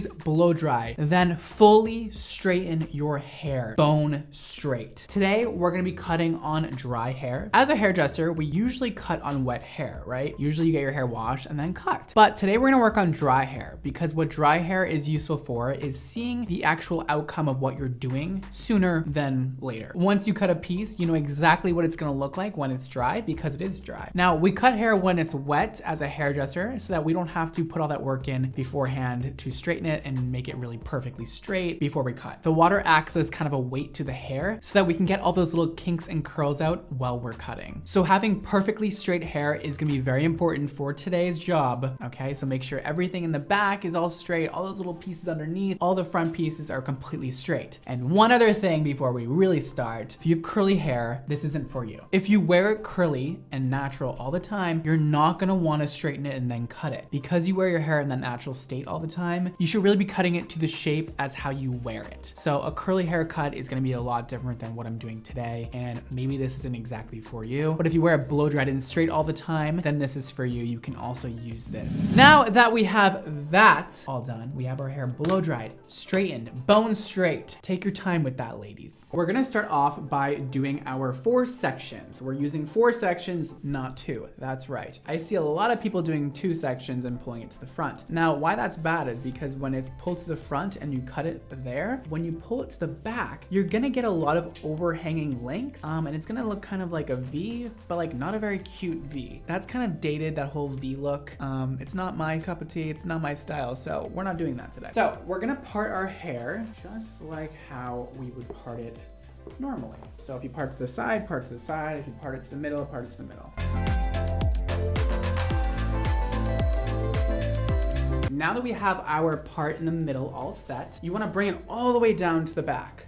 please blow dry, then fully straighten your hair, bone straight. Today, we're gonna be cutting on dry hair. As a hairdresser, we usually cut on wet hair, right? Usually you get your hair washed and then cut. But today we're gonna work on dry hair, because what dry hair is useful for is seeing the actual outcome of what you're doing sooner than later. Once you cut a piece, you know exactly what it's gonna look like when it's dry, because it is dry. Now, we cut hair when it's wet as a hairdresser so that we don't have to put all that work in beforehand to straighten it and make it really perfectly straight before we cut. The water acts as kind of a weight to the hair so that we can get all those little kinks and curls out while we're cutting. So having perfectly straight hair is gonna be very important for today's job, okay? So make sure everything in the back is all straight, all those little pieces underneath, all the front pieces are completely straight. And one other thing before we really start, if you have curly hair, this isn't for you. If you wear it curly and natural all the time, you're not gonna wanna straighten it and then cut it. Because you wear your hair in that natural state all the time, you should really be cutting it to the shape as how you wear it. So a curly haircut is gonna be a lot different than what I'm doing today, and maybe this isn't exactly for you, but if you wear it blow dried and straight all the time, then this is for you. You can also use this. Now that we have that all done, we have our hair blow dried, straightened, bone straight. Take your time with that, ladies. We're gonna start off by doing our 4 sections. We're using 4 sections, not 2. That's right. I see a lot of people doing 2 sections and pulling it to the front. Now, why that's bad is because when it's pulled to the front and you cut it there, when you pull it to the back, you're gonna get a lot of overhanging length, and it's gonna look kind of like a V, but like not a very cute V. That's kind of dated, that whole V look. It's not my cup of tea, it's not my style, so we're not doing that today. So we're gonna part our hair just like how we would part it normally. So if you part to the side, part to the side. If you part it to the middle, part it to the middle. Now that we have our part in the middle all set, you wanna bring it all the way down to the back.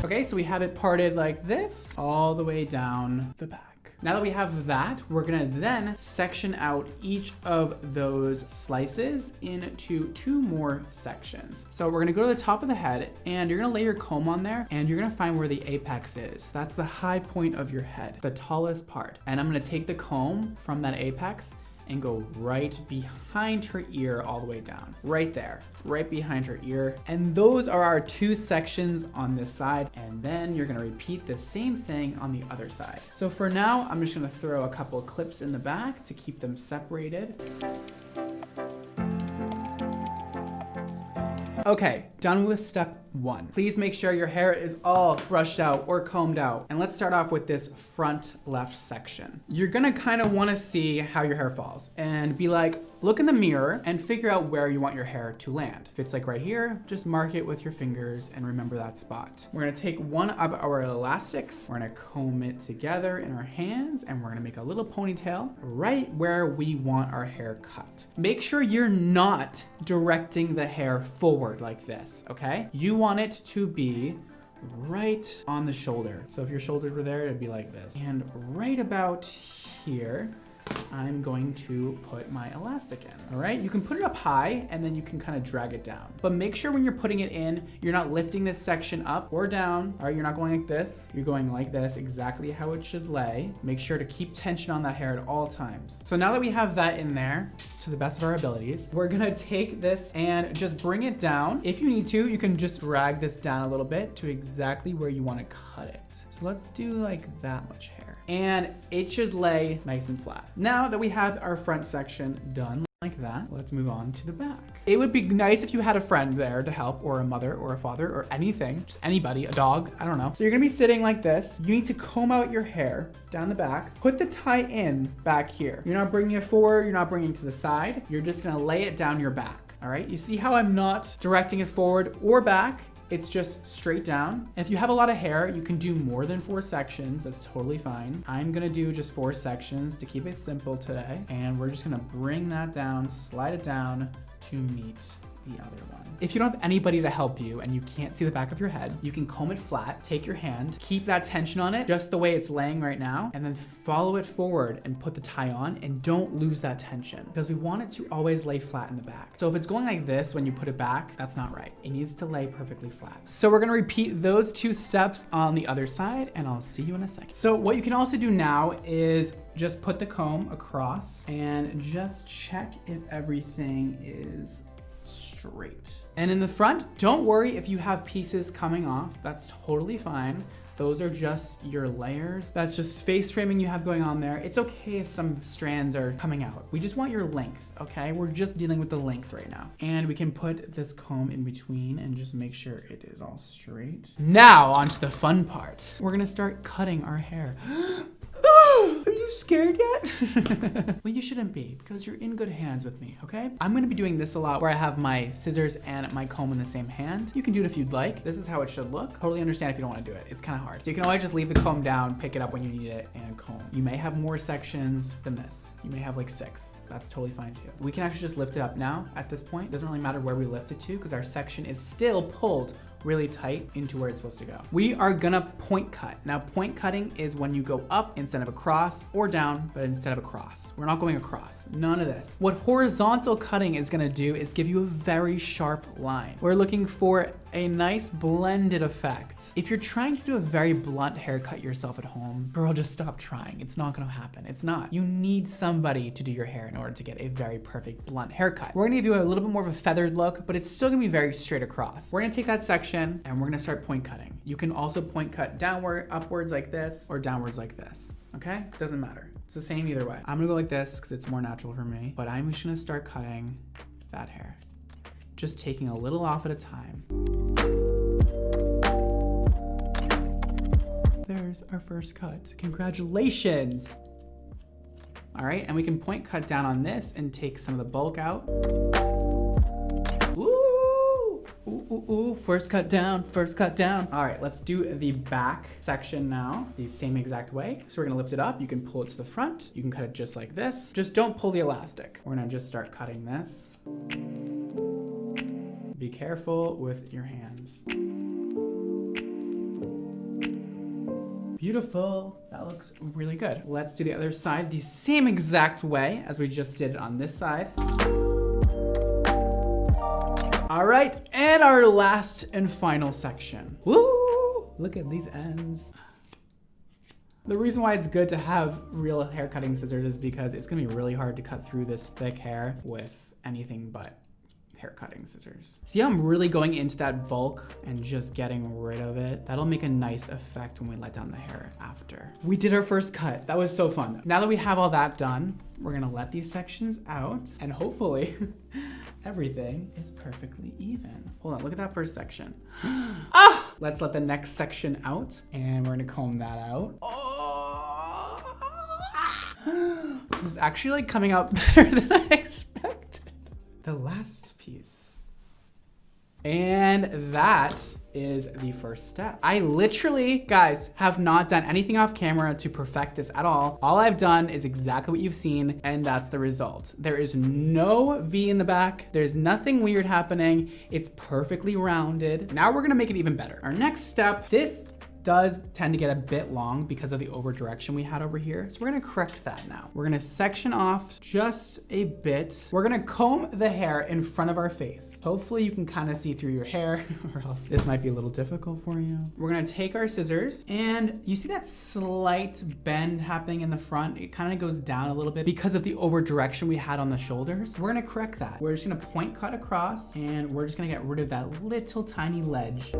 Okay, so we have it parted like this, all the way down the back. Now that we have that, we're gonna then section out each of those slices into 2 more sections. So we're gonna go to the top of the head and you're gonna lay your comb on there and you're gonna find where the apex is. That's the high point of your head, the tallest part. And I'm gonna take the comb from that apex and go right behind her ear all the way down. Right there, right behind her ear. And those are our 2 sections on this side. And then you're gonna repeat the same thing on the other side. So for now, I'm just gonna throw a couple of clips in the back to keep them separated. Okay, done with step 1. Please make sure your hair is all brushed out or combed out. And let's start off with this front left section. You're gonna kind of wanna see how your hair falls and be like, look in the mirror and figure out where you want your hair to land. If it's like right here, just mark it with your fingers and remember that spot. We're gonna take one of our elastics, we're gonna comb it together in our hands, and we're gonna make a little ponytail right where we want our hair cut. Make sure you're not directing the hair forward like this, okay? You want it to be right on the shoulder. So if your shoulders were there, it'd be like this. And right about here, I'm going to put my elastic in, all right? You can put it up high and then you can kind of drag it down. But make sure when you're putting it in, you're not lifting this section up or down, all right? You're not going like this. You're going like this, exactly how it should lay. Make sure to keep tension on that hair at all times. So now that we have that in there, to the best of our abilities, we're gonna take this and just bring it down. If you need to, you can just drag this down a little bit to exactly where you wanna cut it. So let's do like that much hair. And it should lay nice and flat. Now that we have our front section done like that, let's move on to the back. It would be nice if you had a friend there to help, or a mother or a father or anything, just anybody, a dog, I don't know. So you're gonna be sitting like this. You need to comb out your hair down the back, put the tie in back here. You're not bringing it forward, you're not bringing it to the side. You're just gonna lay it down your back, all right? You see how I'm not directing it forward or back? It's just straight down. And if you have a lot of hair, you can do more than 4 sections. That's totally fine. I'm gonna do just 4 sections to keep it simple today. And we're just gonna bring that down, slide it down to meet the other one. If you don't have anybody to help you and you can't see the back of your head, you can comb it flat, take your hand, keep that tension on it just the way it's laying right now, and then follow it forward and put the tie on, and don't lose that tension because we want it to always lay flat in the back. So if it's going like this when you put it back, that's not right. It needs to lay perfectly flat. So we're gonna repeat those 2 steps on the other side, and I'll see you in a second. So what you can also do now is just put the comb across and just check if everything is straight. And in the front, don't worry if you have pieces coming off. That's totally fine. Those are just your layers. That's just face framing you have going on there. It's okay if some strands are coming out. We just want your length, okay? We're just dealing with the length right now. And we can put this comb in between and just make sure it is all straight. Now, on to the fun part. We're gonna start cutting our hair. Are you scared yet? Well, you shouldn't be, because you're in good hands with me, okay? I'm gonna be doing this a lot where I have my scissors and my comb in the same hand. You can do it if you'd like. This is how it should look. Totally understand if you don't wanna do it. It's kinda hard. So you can always just leave the comb down, pick it up when you need it, and comb. You may have more sections than this. You may have like 6. That's totally fine too. We can actually just lift it up now at this point. It doesn't really matter where we lift it to because our section is still pulled really tight into where it's supposed to go. We are gonna point cut. Now, point cutting is when you go up instead of across, or down, but instead of across. We're not going across, none of this. What horizontal cutting is gonna do is give you a very sharp line. We're looking for a nice blended effect. If you're trying to do a very blunt haircut yourself at home, girl, just stop trying. It's not gonna happen, it's not. You need somebody to do your hair in order to get a very perfect blunt haircut. We're gonna give you a little bit more of a feathered look, but it's still gonna be very straight across. We're gonna take that section and we're gonna start point cutting. You can also point cut downward, upwards like this, or downwards like this, okay? Doesn't matter. It's the same either way. I'm gonna go like this because it's more natural for me, but I'm just gonna start cutting that hair. Just taking a little off at a time. There's our first cut. Congratulations. All right, and we can point cut down on this and take some of the bulk out. Woo! Ooh, ooh, ooh, first cut down, first cut down. All right, let's do the back section now, the same exact way. So we're gonna lift it up, you can pull it to the front, you can cut it just like this. Just don't pull the elastic. We're gonna just start cutting this. Be careful with your hands. Beautiful, that looks really good. Let's do the other side the same exact way as we just did it on this side. All right, and our last and final section. Woo! Look at these ends. The reason why it's good to have real hair cutting scissors is because it's gonna be really hard to cut through this thick hair with anything but hair cutting scissors. See how I'm really going into that bulk and just getting rid of it? That'll make a nice effect when we let down the hair after. We did our first cut. That was so fun. Now that we have all that done, we're gonna let these sections out and hopefully everything is perfectly even. Hold on, look at that first section. Ah! Let's let the next section out and we're gonna comb that out. Oh! This is actually like coming out better than I expected. The last piece. And that is the first step. I literally, guys, have not done anything off camera to perfect this at all. All I've done is exactly what you've seen, and that's the result. There is no V in the back. There's nothing weird happening. It's perfectly rounded. Now we're gonna make it even better. Our next step, this does tend to get a bit long because of the over direction we had over here. So we're gonna correct that now. We're gonna section off just a bit. We're gonna comb the hair in front of our face. Hopefully you can kind of see through your hair or else this might be a little difficult for you. We're gonna take our scissors and you see that slight bend happening in the front? It kind of goes down a little bit because of the over direction we had on the shoulders. We're gonna correct that. We're just gonna point cut across and we're just gonna get rid of that little tiny ledge.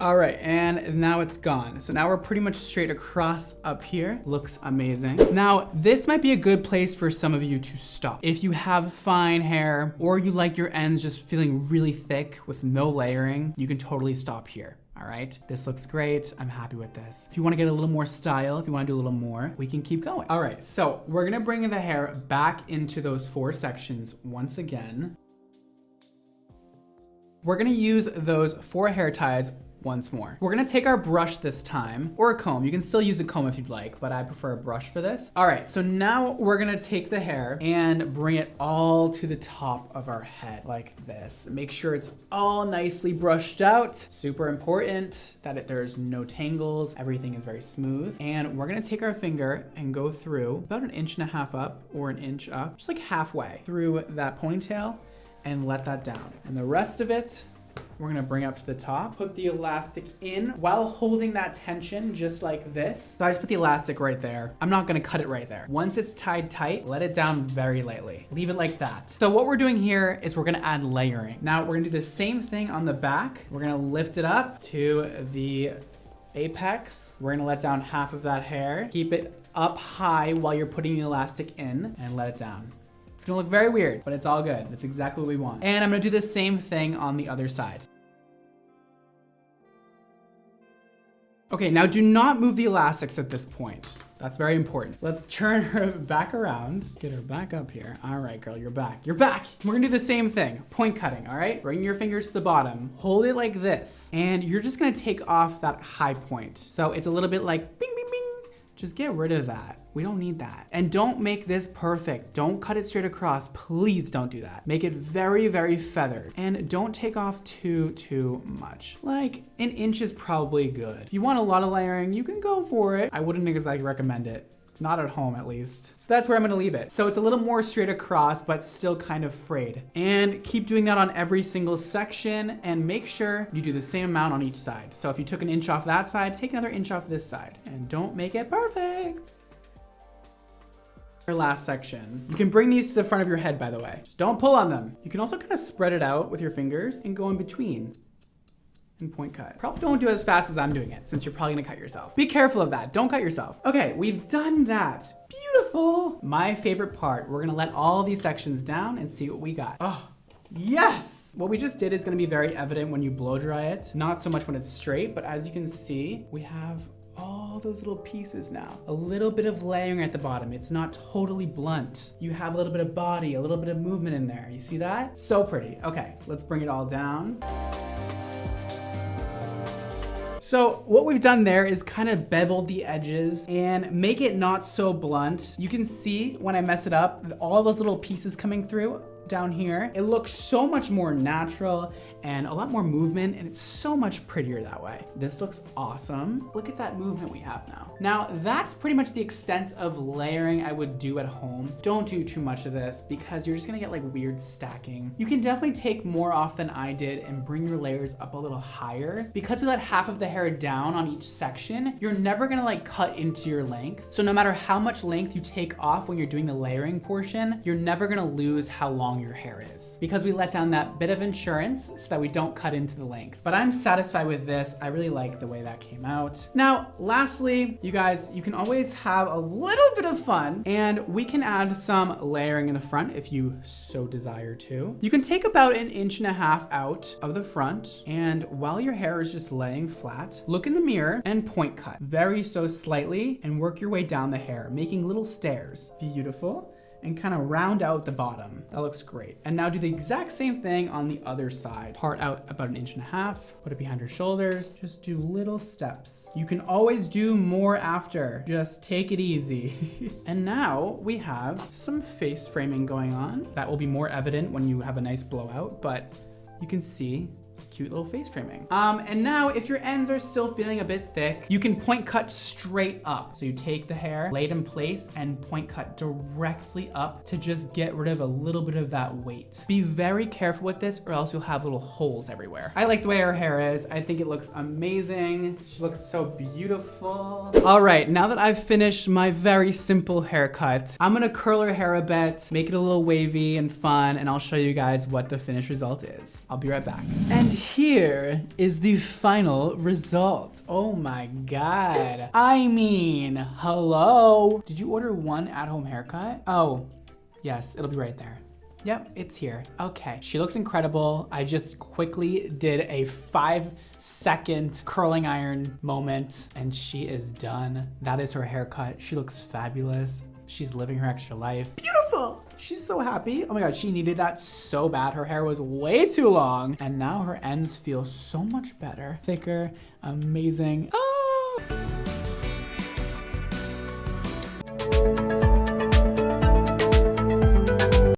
All right, and now it's gone. So now we're pretty much straight across up here. Looks amazing. Now, this might be a good place for some of you to stop. If you have fine hair or you like your ends just feeling really thick with no layering, you can totally stop here. All right, this looks great. I'm happy with this. If you wanna get a little more style, if you wanna do a little more, we can keep going. All right, so we're gonna bring the hair back into those 4 sections once again. We're gonna use those 4 hair ties once more. We're gonna take our brush this time, or a comb. You can still use a comb if you'd like, but I prefer a brush for this. All right, so now we're gonna take the hair and bring it all to the top of our head like this. Make sure it's all nicely brushed out. Super important that there's no tangles. Everything is very smooth. And we're gonna take our finger and go through about 1.5 inches up or 1 inch up, just like halfway through that ponytail and let that down. And the rest of it, we're gonna bring up to the top, put the elastic in while holding that tension just like this. So I just put the elastic right there. I'm not gonna cut it right there. Once it's tied tight, let it down very lightly. Leave it like that. So what we're doing here is we're gonna add layering. Now we're gonna do the same thing on the back. We're gonna lift it up to the apex. We're gonna let down half of that hair. Keep it up high while you're putting the elastic in and let it down. It's gonna look very weird, but it's all good. That's exactly what we want. And I'm gonna do the same thing on the other side. Okay, now do not move the elastics at this point. That's very important. Let's turn her back around. Get her back up here. All right, girl, you're back. You're back. We're gonna do the same thing. Point cutting, all right? Bring your fingers to the bottom. Hold it like this. And you're just gonna take off that high point. So it's a little bit like bing, bing, bing. Just get rid of that. We don't need that. And don't make this perfect. Don't cut it straight across. Please don't do that. Make it very, very feathered. And don't take off too much. Like 1 inch is probably good. If you want a lot of layering, you can go for it. I wouldn't exactly recommend it. Not at home, at least. So that's where I'm gonna leave it. So it's a little more straight across, but still kind of frayed. And keep doing that on every single section, and make sure you do the same amount on each side. So if you took 1 inch off that side, take another inch off this side. And don't make it perfect. Our last section. You can bring these to the front of your head, by the way. Just don't pull on them. You can also kind of spread it out with your fingers and go in between. And point cut. Probably don't do it as fast as I'm doing it, since you're probably gonna cut yourself. Be careful of that, don't cut yourself. Okay, we've done that. Beautiful. My favorite part, we're gonna let all these sections down and see what we got. Oh, yes! What we just did is gonna be very evident when you blow dry it. Not so much when it's straight, but as you can see, we have all those little pieces now. A little bit of layering at the bottom. It's not totally blunt. You have a little bit of body, a little bit of movement in there. You see that? So pretty. Okay, let's bring it all down. So what we've done there is kind of beveled the edges and make it not so blunt. You can see when I mess it up, all those little pieces coming through down here. It looks so much more natural and a lot more movement, and it's so much prettier that way. This looks awesome. Look at that movement we have now. Now that's pretty much the extent of layering I would do at home. Don't do too much of this because you're just gonna get like weird stacking. You can definitely take more off than I did and bring your layers up a little higher. Because we let half of the hair down on each section, you're never gonna like cut into your length. So no matter how much length you take off when you're doing the layering portion, you're never gonna lose how long your hair is. Because we let down that bit of insurance so that we don't cut into the length. But I'm satisfied with this. I really like the way that came out. Now, lastly, you guys, you can always have a little bit of fun, and we can add some layering in the front if you so desire to. You can take about 1.5 inches out of the front, and while your hair is just laying flat, look in the mirror and point cut very so slightly and work your way down the hair, making little stairs. Beautiful. And kind of round out the bottom. That looks great. And now do the exact same thing on the other side. Part out about 1.5 inches, put it behind your shoulders. Just do little steps. You can always do more after. Just take it easy. And now we have some face framing going on. That will be more evident when you have a nice blowout, but you can see cute little face framing. And now if your ends are still feeling a bit thick, you can point cut straight up. So you take the hair, lay it in place, and point cut directly up to just get rid of a little bit of that weight. Be very careful with this or else you'll have little holes everywhere. I like the way her hair is. I think it looks amazing. She looks so beautiful. All right, now that I've finished my very simple haircut, I'm gonna curl her hair a bit, make it a little wavy and fun, and I'll show you guys what the finished result is. I'll be right back. And here is the final result. Oh my God. I mean, hello. Did you order one at-home haircut? Oh, yes, it'll be right there. Yep, it's here. Okay, she looks incredible. I just quickly did a 5-second curling iron moment and she is done. That is her haircut. She looks fabulous. She's living her extra life. Beautiful. She's so happy. Oh my God, she needed that so bad. Her hair was way too long and now her ends feel so much better. Thicker, amazing. Ah!